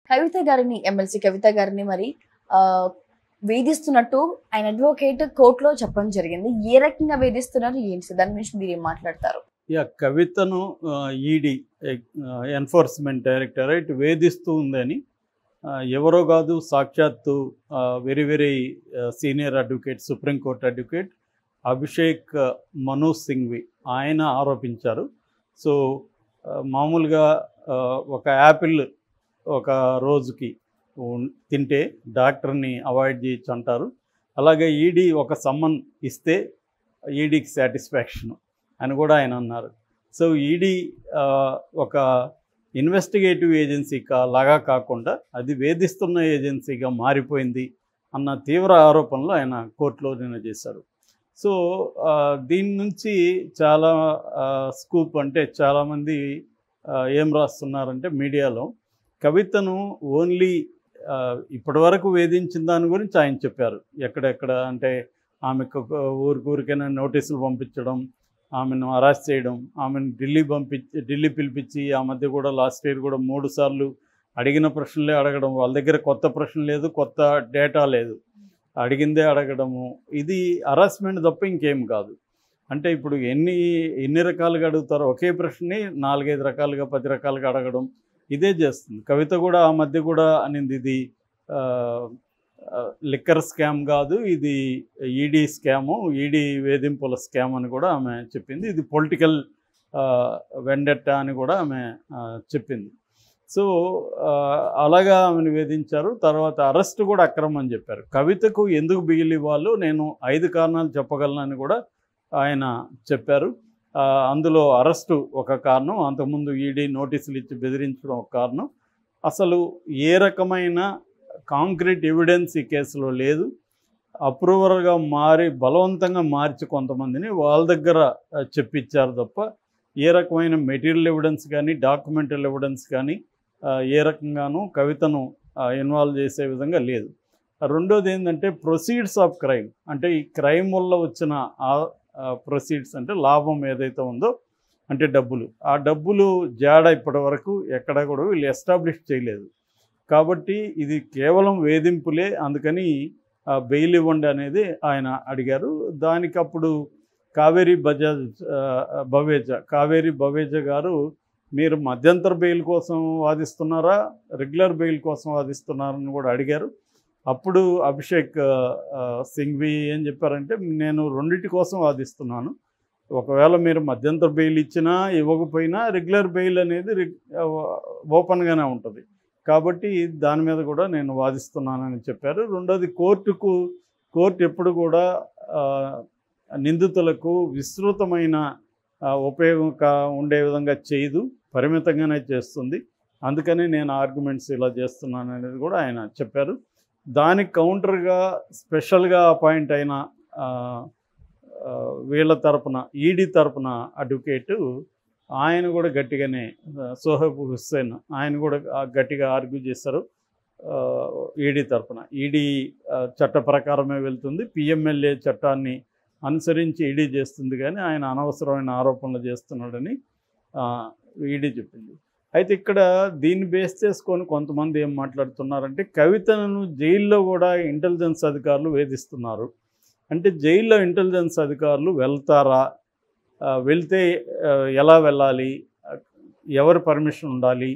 కవిత గారిని ఎమ్మెల్సీ కవిత గారిని మరి వేధిస్తున్నట్టు ఆయన అడ్వకేట్ కోర్టులో చెప్పడం జరిగింది. ఏ రకంగా వేధిస్తున్నారు ఏంటి దాని గురించి మీరు ఏం మాట్లాడతారు? కవితను ఈడీ ఎన్ఫోర్స్మెంట్ డైరెక్టరేట్ వేధిస్తూ ఉందని ఎవరో కాదు, సాక్షాత్తు very very senior advocate, supreme court advocate Abhishek Manu Singhvi ఆయన ఆరోపించారు. సో మామూలుగా ఒక యాపిల్ ఒక రోజుకి తింటే డాక్టర్ని అవాయిడ్ చేయొచ్చు అంటారు. అలాగే ఈడీ ఒక సమ్మన్ ఇస్తే ఈడీకి సాటిస్ఫాక్షన్ అని కూడా ఆయన అన్నారు. సో ఈడీ ఒక ఇన్వెస్టిగేటివ్ ఏజెన్సీ లాగా కాకుండా అది వేధిస్తున్న ఏజెన్సీగా మారిపోయింది అన్న తీవ్ర ఆరోపణలు ఆయన కోర్టులో నిన్న చేశారు. సో దీని నుంచి చాలా స్కూప్, అంటే చాలామంది ఏం రాస్తున్నారంటే మీడియాలో కవితను ఓన్లీ ఇప్పటివరకు వేధించిన దాని గురించి ఆయన చెప్పారు. ఎక్కడెక్కడ అంటే ఆమెకు ఊరికైనా నోటీసులు పంపించడం, ఆమెను అరెస్ట్ చేయడం, ఆమెను ఢిల్లీ పిలిపించి ఆ మధ్య కూడా లాస్ట్ ఇయర్ కూడా 3 సార్లు అడిగిన ప్రశ్నలే అడగడం, వాళ్ళ దగ్గర కొత్త ప్రశ్న లేదు, కొత్త డేటా లేదు, అడిగిందే అడగడము. ఇది హరాస్మెంట్ తప్ప ఇంకేం కాదు. అంటే ఇప్పుడు ఎన్ని రకాలుగా అడుగుతారో ఒకే ప్రశ్నని 4-5 రకాలుగా 10 రకాలుగా అడగడం ఇదే చేస్తుంది. కవిత కూడా ఆ మధ్య కూడా అనింది ఇది లిక్కర్ స్కామ్ కాదు, ఇది ఈడీ స్కాము, ఈడీ వేధింపుల స్కామ్ అని కూడా ఆమె చెప్పింది. ఇది పొలిటికల్ వెండెట్టా అని కూడా ఆమె చెప్పింది. సో అలాగా ఆమెను వేధించారు. తర్వాత అరెస్ట్ కూడా అక్రమం అని చెప్పారు. కవితకు ఎందుకు బెయిల్ ఇవ్వాలో నేను 5 కారణాలు చెప్పగలనని కూడా ఆయన చెప్పారు. అందులో అరెస్టు ఒక కారణం, అంతకుముందు ఈడీ నోటీసులు ఇచ్చి బెదిరించడం ఒక కారణం. అసలు ఏ రకమైన కాంక్రీట్ ఎవిడెన్స్ ఈ కేసులో లేదు. అప్రూవర్గా బలవంతంగా మార్చి కొంతమందిని వాళ్ళ దగ్గర చెప్పించారు తప్ప ఏ రకమైన మెటీరియల్ ఎవిడెన్స్ కానీ డాక్యుమెంటల్ ఎవిడెన్స్ కానీ ఏ రకంగానూ కవితను ఇన్వాల్వ్ చేసే విధంగా లేదు. రెండోది ఏంటంటే ప్రొసీడ్స్ ఆఫ్ క్రైమ్, అంటే ఈ క్రైమ్ వల్ల వచ్చిన ప్రొసీడ్స్ అంటే లాభం ఏదైతే ఉందో, అంటే డబ్బులు, ఆ డబ్బులు జాడ ఇప్పటి వరకు ఎక్కడ కూడా వీళ్ళు ఎస్టాబ్లిష్ చేయలేదు. కాబట్టి ఇది కేవలం వేధింపులే, అందుకని బెయిల్ ఇవ్వండి అనేది ఆయన అడిగారు. దానికి అప్పుడు కావేరీ బవేజా గారు మీరు మధ్యంతర బెయిల్ కోసం వాదిస్తున్నారా, రెగ్యులర్ బెయిల్ కోసం వాదిస్తున్నారని కూడా అడిగారు. అప్పుడు అభిషేక్ సింఘ్వి ఏం చెప్పారంటే నేను రెండింటి కోసం వాదిస్తున్నాను, ఒకవేళ మీరు మధ్యంతర బెయిల్ ఇచ్చినా ఇవ్వకపోయినా రెగ్యులర్ బెయిల్ అనేది ఓపెన్గానే ఉంటుంది, కాబట్టి దాని మీద కూడా నేను వాదిస్తున్నానని చెప్పారు. రెండోది కోర్టు ఎప్పుడు కూడా నిందితులకు విస్తృతమైన ఉపయోగం ఉండే విధంగా చేయదు, పరిమితంగానే చేస్తుంది. అందుకని నేను ఆర్గ్యుమెంట్స్ ఇలా చేస్తున్నాను అనేది కూడా ఆయన చెప్పారు. దానికి కౌంటర్గా స్పెషల్గా అపాయింట్ అయిన వీళ్ళ తరపున ఈడీ తరపున అడ్వకేటు ఆయన కూడా గట్టిగానే, సోహబ్ హుస్సేన్, ఆయన కూడా గట్టిగా ఆర్గ్యూ చేశారు. ఈడీ తరపున ఈడీ చట్ట ప్రకారమే వెళ్తుంది, పిఎంఎల్ఏ చట్టాన్ని అనుసరించి ఈడీ చేస్తుంది, కానీ ఆయన అనవసరమైన ఆరోపణలు చేస్తున్నాడని ఈడీ చెప్పింది. అయితే ఇక్కడ దీన్ని బేస్ చేసుకొని కొంతమంది ఏం మాట్లాడుతున్నారంటే కవితను జైల్లో కూడా ఇంటెలిజెన్స్ అధికారులు వేధిస్తున్నారు. అంటే జైల్లో ఇంటెలిజెన్స్ అధికారులు వెళ్తారా, వెళ్తే ఎలా వెళ్ళాలి, ఎవరి పర్మిషన్ ఉండాలి,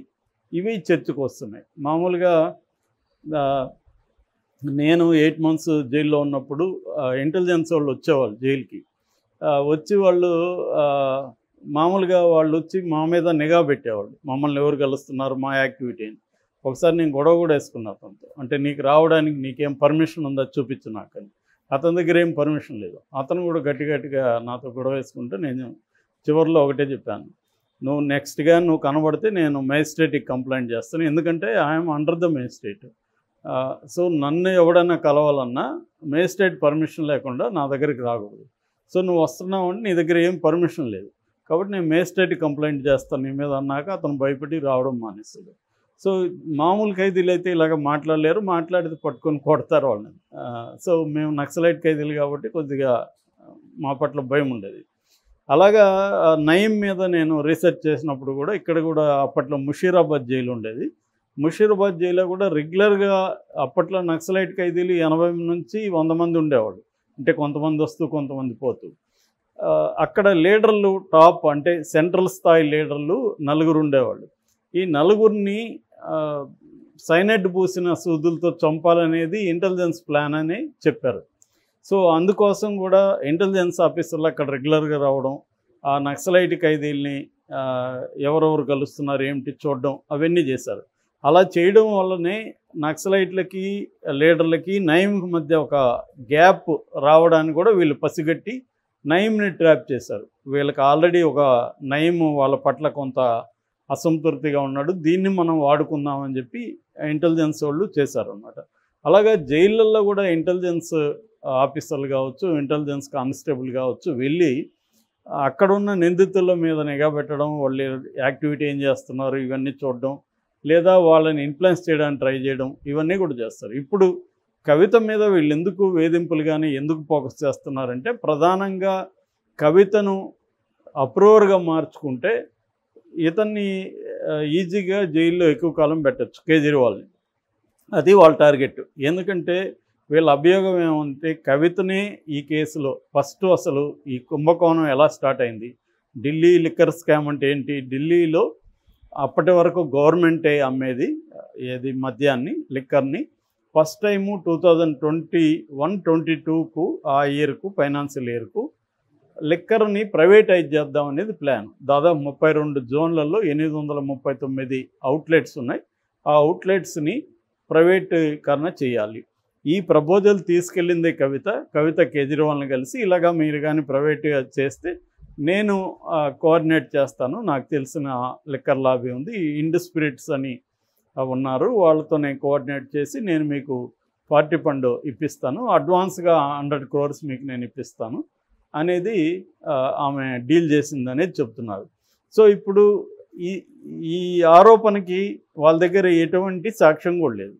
ఇవి చర్చకు వస్తున్నాయి. మామూలుగా నేను 8 months జైల్లో ఉన్నప్పుడు ఇంటెలిజెన్స్ వాళ్ళు వచ్చేవాళ్ళు జైలుకి. వచ్చి వాళ్ళు మామూలుగా వాళ్ళు వచ్చి మా మీద నిఘా పెట్టేవాళ్ళు, మమ్మల్ని ఎవరు కలుస్తున్నారు, మా యాక్టివిటీ అని. ఒకసారి నేను గొడవ కూడా వేసుకున్నా అతనితో, అంటే నీకు రావడానికి నీకేం పర్మిషన్ ఉందా చూపించు నాకని. అతని దగ్గర ఏం పర్మిషన్ లేదు. అతను కూడా గట్టిగా నాతో గొడవ వేసుకుంటే నేను చివరిలో ఒకటే చెప్పాను, నువ్వు నెక్స్ట్గా నువ్వు కనబడితే నేను మేజిస్ట్రేట్కి కంప్లైంట్ చేస్తాను, ఎందుకంటే I'm under the magistrate. So నన్ను ఎవడన్నా కలవాలన్నా మేజిస్ట్రేట్ పర్మిషన్ లేకుండా నా దగ్గరికి రాకూడదు. సో నువ్వు వస్తున్నావు అంటే నీ దగ్గర ఏం పర్మిషన్ లేదు, కాబట్టి నేను మేజిస్ట్రేట్కి కంప్లైంట్ చేస్తాను నీ మీద అన్నాక అతను భయపడి రావడం మానేస్తాడు. సో మామూలు ఖైదీలు అయితే ఇలాగ మాట్లాడలేరు, మాట్లాడితే పట్టుకొని కొడతారు వాళ్ళని. సో మేము నక్సలైట్ ఖైదీలు కాబట్టి కొద్దిగా మా పట్ల భయం ఉండేది. అలాగా నయీం మీద నేను రీసెర్చ్ చేసినప్పుడు కూడా ఇక్కడ కూడా అప్పట్లో ముషీరాబాద్ జైలు ఉండేది. ముషీరాబాద్ జైల్లో కూడా రెగ్యులర్గా అప్పట్లో నక్సలైట్ ఖైదీలు 80 నుంచి 100 మంది ఉండేవాళ్ళు. అంటే కొంతమంది వస్తూ కొంతమంది పోతూ. అక్కడ లీడర్లు టాప్ అంటే సెంట్రల్ స్థాయి లీడర్లు 4 ఉండేవాళ్ళు. ఈ 4ని సైనైడ్ పూసిన సూదులతో చంపాలనేది ఇంటెలిజెన్స్ ప్లాన్ అని చెప్పారు. సో అందుకోసం కూడా ఇంటెలిజెన్స్ ఆఫీసర్లు అక్కడ రెగ్యులర్గా రావడం, ఆ నక్సలైట్ ఖైదీల్ని ఎవరెవరు కలుస్తున్నారు ఏమిటి చూడడం అవన్నీ చేశారు. అలా చేయడం వల్లనే నక్సలైట్లకి లీడర్లకి నయీంకి మధ్య ఒక గ్యాప్ రావడానికి కూడా వీళ్ళు పసిగట్టి నయీంని ట్రాప్ చేశారు. వీళ్ళకి ఆల్రెడీ ఒక నయీం వాళ్ళ పట్ల కొంత అసంతృప్తిగా ఉన్నాడు, దీన్ని మనం వాడుకుందామని చెప్పి ఇంటెలిజెన్స్ వాళ్ళు చేశారన్నమాట. అలాగా జైళ్ళల్లో కూడా ఇంటెలిజెన్స్ ఆఫీసర్లు కావచ్చు, ఇంటెలిజెన్స్ కానిస్టేబుల్ కావచ్చు వెళ్ళి అక్కడున్న నిందితుల మీద నిఘా పెట్టడం, వాళ్ళు యాక్టివిటీ ఏం చేస్తున్నారు ఇవన్నీ చూడడం, లేదా వాళ్ళని ఇన్ఫ్లుయెన్స్ చేయడానికి ట్రై చేయడం, ఇవన్నీ కూడా చేస్తారు. ఇప్పుడు కవిత మీద వీళ్ళు ఎందుకు వేధింపులు కానీ ఎందుకు ఫోకస్ చేస్తున్నారంటే ప్రధానంగా కవితను అప్రూవర్గా మార్చుకుంటే ఇతన్ని ఈజీగా జైల్లో ఎక్కువ కాలం పెట్టచ్చు కేజ్రీవాల్ని. అది వాళ్ళ టార్గెట్. ఎందుకంటే వీళ్ళ అభియోగం ఏమంటే కవితనే ఈ కేసులో ఫస్ట్ అసలు ఈ కుంభకోణం ఎలా స్టార్ట్ అయింది, ఢిల్లీ లిక్కర్ స్కామ్ అంటే ఏంటి, ఢిల్లీలో అప్పటి వరకు గవర్నమెంటే అమ్మేది ఏది మద్యాన్ని లిక్కర్ని. ఫస్ట్ టైము 2021-22కు ఆ ఇయర్కు ఫైనాన్షియల్ ఇయర్కు లిక్కర్ని ప్రైవేటైజ్ చేద్దాం అనేది ప్లాన్. దాదాపు 32 జోన్లలో 839 అవుట్లెట్స్ ఉన్నాయి. ఆ అవుట్లెట్స్ని ప్రైవేటీకరణ చేయాలి. ఈ ప్రపోజల్ తీసుకెళ్ళిందే కవిత కేజ్రీవాల్ని కలిసి ఇలాగా మీరు కానీ ప్రైవేట్గా చేస్తే నేను కోఆర్డినేట్ చేస్తాను, నాకు తెలిసిన లిక్కర్ లాబీ ఉంది, ఇండ్ స్పిరిట్స్ అని ఉన్నారు, వాళ్ళతో నేను కోఆర్డినేట్ చేసి నేను మీకు 40 ఫండ్ ఇప్పిస్తాను, అడ్వాన్స్గా 100 crores మీకు నేను ఇప్పిస్తాను అనేది ఆమె డీల్ చేసిందనేది చెప్తున్నారు. సో ఇప్పుడు ఈ ఆరోపణకి వాళ్ళ దగ్గర ఎటువంటి సాక్ష్యం కూడా లేదు.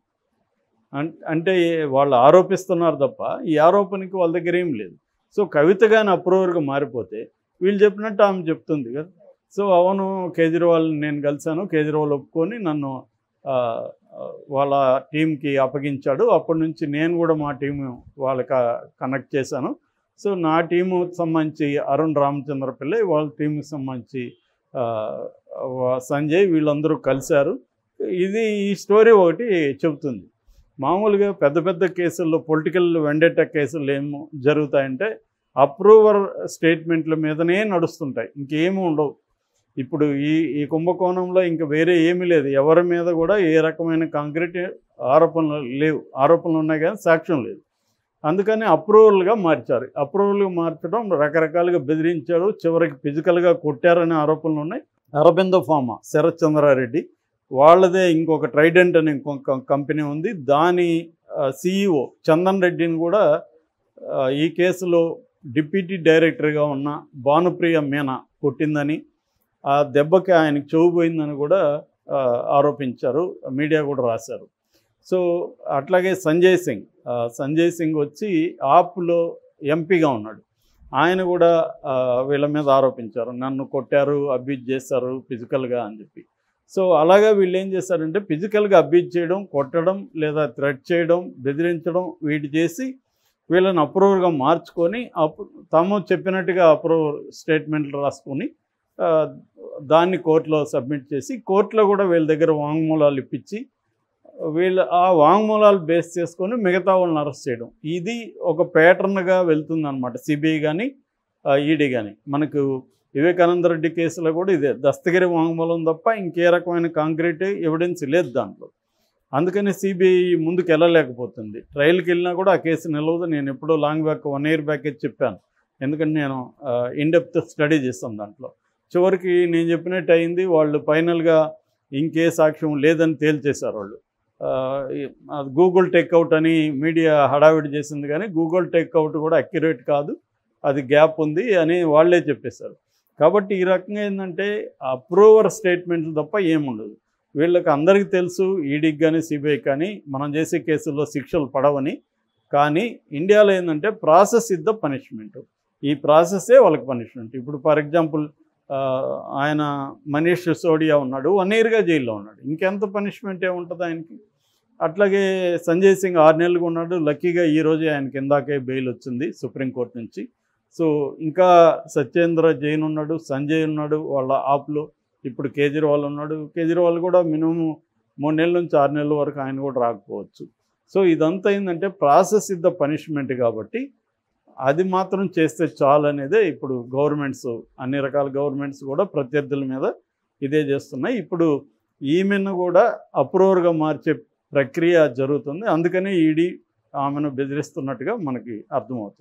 అంటే వాళ్ళు ఆరోపిస్తున్నారు తప్ప ఈ ఆరోపణకి వాళ్ళ దగ్గర ఏం లేదు. సో కవిత కానీ అప్రూవర్గా మారిపోతే వీళ్ళు చెప్పినట్టు ఆమె చెప్తుంది కదా. సో అవును కేజ్రీవాల్ని నేను కలిశాను, కేజ్రీవాల్ ఒప్పుకొని నన్ను వాళ్ళ టీంకి అప్పగించాడు, అప్పటి నుంచి నేను కూడా మా టీము వాళ్ళకి కనెక్ట్ చేశాను. సో నా టీము సంబంధించి అరుణ్ రామచంద్ర పిల్లై, వాళ్ళ టీంకి సంబంధించి సంజయ్, వీళ్ళందరూ కలిశారు. ఇది ఈ స్టోరీ ఒకటి చెబుతుంది. మామూలుగా పెద్ద పెద్ద కేసుల్లో పొలిటికల్ వెండెటా కేసులు ఏమో జరుగుతాయంటే అప్రూవర్ స్టేట్మెంట్ల మీదనే నడుస్తుంటాయి, ఇంకేమీ ఉండవు. ఇప్పుడు ఈ కుంభకోణంలో ఇంకా వేరే ఏమీ లేదు, ఎవరి మీద కూడా ఏ రకమైన కాంక్రీట్ ఆరోపణలు లేవు. ఆరోపణలు ఉన్నాయి కానీ సాక్ష్యం లేదు. అందుకని అప్రూవల్గా మార్చారు. అప్రూవల్గా మార్చడం రకరకాలుగా బెదిరించారు, చివరికి ఫిజికల్గా కొట్టారనే ఆరోపణలు ఉన్నాయి. అరబిందో ఫార్మా శరత్ చంద్రారెడ్డి వాళ్ళదే ఇంకొక ట్రైడెంట్ అనే ఇంకొక కంపెనీ ఉంది, దాని CEO చందన్ రెడ్డిని కూడా ఈ కేసులో డిప్యూటీ డైరెక్టర్గా ఉన్న భానుప్రియ మీనా కొట్టిందని, ఆ దెబ్బకి ఆయనకి చెవుపోయిందని కూడా ఆరోపించారు, మీడియా కూడా రాశారు. సో అట్లాగే సంజయ్ సింగ్ వచ్చి ఆప్లో ఎంపీగా ఉన్నాడు, ఆయన కూడా వీళ్ళ మీద ఆరోపించారు, నన్ను కొట్టారు, అబ్యూజ్ చేశారు ఫిజికల్గా అని చెప్పి. సో అలాగా వీళ్ళు ఏం చేశారంటే ఫిజికల్గా అబ్యూజ్ చేయడం, కొట్టడం, లేదా థ్రెట్ చేయడం, బెదిరించడం వీటి చేసి వీళ్ళని అప్రూవర్గా మార్చుకొని తాము చెప్పినట్టుగా అప్రూవర్ స్టేట్మెంట్లు రాసుకొని దాన్ని కోర్టులో సబ్మిట్ చేసి కోర్టులో కూడా వీళ్ళ దగ్గర వాంగ్మూలాలు ఇప్పించి వీళ్ళు ఆ వాంగ్మూలాలు బేస్ చేసుకొని మిగతా వాళ్ళని అరెస్ట్ చేయడం. ఇది ఒక ప్యాటర్న్గా వెళ్తుందన్నమాట. సిబిఐ కానీ ఈడీ కానీ. మనకు వివేకానంద రెడ్డి కేసులో కూడా ఇదే దస్తగిరి వాంగ్మూలం తప్ప ఇంకే రకమైన కాంక్రీట్ ఎవిడెన్స్ లేదు దాంట్లో. అందుకని సిబిఐ ముందుకు వెళ్ళలేకపోతుంది. ట్రయల్కి వెళ్ళినా కూడా ఆ కేసు నిలవదు. నేను ఎప్పుడో లాంగ్ బ్యాక్ 1 year బ్యాక్ చెప్పాను, ఎందుకంటే నేను ఇన్డెప్త్ స్టడీ చేస్తాను దాంట్లో. చివరికి నేను చెప్పినట్టు అయింది, వాళ్ళు ఫైనల్గా ఇంకే సాక్ష్యం లేదని తేల్చేశారు వాళ్ళు. గూగుల్ టేక్అవుట్ అని మీడియా హడావిడి చేసింది, కానీ గూగుల్ టేక్అవుట్ కూడా అక్యురేట్ కాదు, అది గ్యాప్ ఉంది అని వాళ్ళే చెప్పేశారు. కాబట్టి ఈ రకంగా ఏంటంటే అప్రూవర్ స్టేట్మెంట్లు తప్ప ఏముండదు. వీళ్ళకి అందరికీ తెలుసు, ఈడీకి కానీ సిబిఐ కానీ మనం చేసే కేసుల్లో శిక్షలు పడవని. కానీ ఇండియాలో ఏంటంటే ప్రాసెస్ ఇస్ ద పనిష్మెంట్, ఈ ప్రాసెస్సే వాళ్ళకి పనిష్మెంట్. ఇప్పుడు ఫర్ ఎగ్జాంపుల్ ఆయన మనీష్ సిసోడియా ఉన్నాడు, 1 ఇయర్గా జైల్లో ఉన్నాడు. ఇంకెంత పనిష్మెంట్ ఏముంటుంది ఆయనకి? అట్లాగే సంజయ్ సింగ్ 6 నెలలుగా ఉన్నాడు. లక్కీగా ఈరోజే ఆయనకి ఇందాకే బెయిల్ వచ్చింది సుప్రీంకోర్టు నుంచి. సో ఇంకా సత్యేంద్ర జైన్ ఉన్నాడు, సంజయ్ ఉన్నాడు వాళ్ళ ఆప్లో. ఇప్పుడు కేజ్రీవాల్ ఉన్నాడు. కేజ్రీవాల్ కూడా మినిమం 3 నెలల నుంచి 6 నెలల వరకు ఆయన కూడా రాకపోవచ్చు. సో ఇదంతా ఏంటంటే ప్రాసెస్ ఇస్ ద పనిష్మెంట్ కాబట్టి అది మాత్రం చేస్తే చాలు అనేదే ఇప్పుడు గవర్నమెంట్స్, అన్ని రకాల గవర్నమెంట్స్ కూడా ప్రత్యర్థుల మీద ఇదే చేస్తున్నాయి. ఇప్పుడు ఈమెను కూడా అప్రూవర్గా మార్చే ప్రక్రియ జరుగుతుంది. అందుకనే ఈడీ ఆమెను బెదిరిస్తున్నట్టుగా మనకి అర్థమవుతుంది.